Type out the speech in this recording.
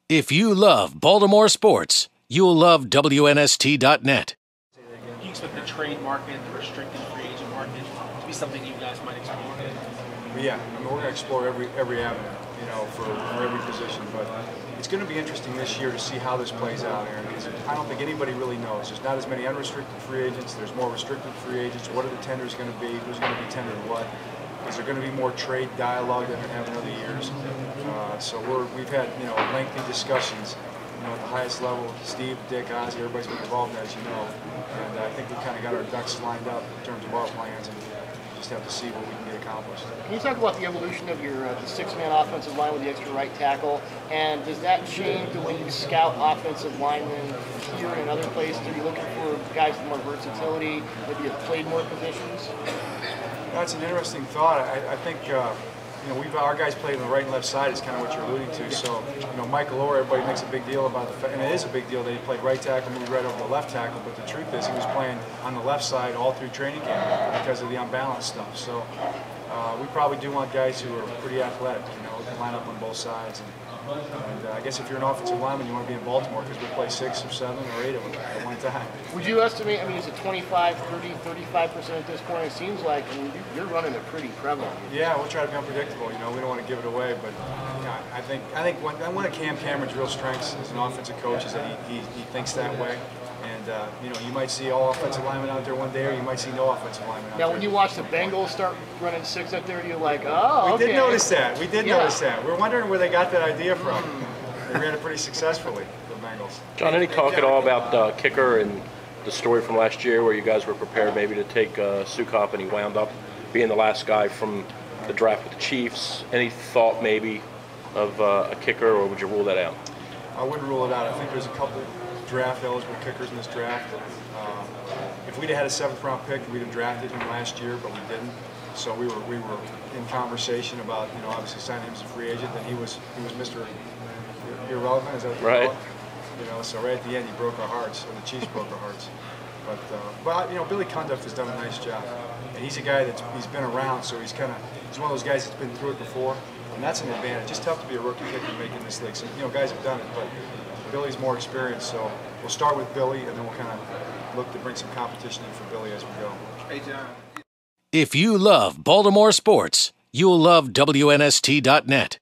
If you love Baltimore sports, you'll love WNST.net. Do you expect the trade market, the restricted free agent market, to be something you guys might explore? Yeah, I mean, we're going to explore every avenue, for every position. But it's going to be interesting this year to see how this plays out, Aaron, because I don't think anybody really knows. There's not as many unrestricted free agents. There's more restricted free agents. What are the tenders going to be? Who's going to be tendered what? Is there going to be more trade dialogue than we have in other years? So we've had lengthy discussions at the highest level. Steve, Dick, Ozzy, everybody's been involved in that, as you know. And I think we've kind of got our ducks lined up in terms of our plans, and just have to see what we can get accomplished. Can you talk about the evolution of your the six-man offensive line with the extra right tackle? And does that change the way you scout offensive linemen here and other places? Are you looking for guys with more versatility, maybe have played more positions? That's an interesting thought. I think our guys played on the right and left side is kind of what you're alluding to. So Michael Orr, everybody makes a big deal about the fact, and it is a big deal that he played right tackle, moved right over the left tackle. But the truth is, he was playing on the left side all through training camp because of the unbalanced stuff. So we probably do want guys who are pretty athletic, who can line up on both sides. And I guess if you're an offensive lineman, you want to be in Baltimore because we play 6 or 7 or 8 of them at one time. Would you estimate, is it 25, 30, 35% at this point? It seems like you're running it pretty prevalent. Yeah, we'll try to be unpredictable. We don't want to give it away, but I think one of Cam Cameron's real strengths as an offensive coach is that he thinks that way. And you might see all offensive linemen out there one day, or you might see no offensive linemen out there. Now, when you watch the Bengals start running 6 up there, you're like, oh, okay. We did notice that. Notice that. We're wondering where they got that idea from. They ran it pretty successfully, the Bengals. John, any talk at all about kicker and the story from last year where you guys were prepared maybe to take Sukop and he wound up being the last guy from the draft with the Chiefs? Any thought maybe of a kicker, or would you rule that out? I wouldn't rule it out. I think there's a couple draft-eligible kickers in this draft. If we'd have had a 7th round pick, we'd have drafted him last year, but we didn't. So we were in conversation about obviously signing him as a free agent. Then he was Mr. Irrelevant, is that what right? So right at the end, he broke our hearts, or the Chiefs broke our hearts. But Billy Cundiff has done a nice job, and he's a guy he's been around, so he's one of those guys that's been through it before, and that's an advantage. It's tough to be a rookie kicker making this league. So guys have done it, but Billy's more experienced, so we'll start with Billy, and then we'll kind of look to bring some competition in for Billy as we go. Hey, John. If you love Baltimore sports, you'll love WNST.net.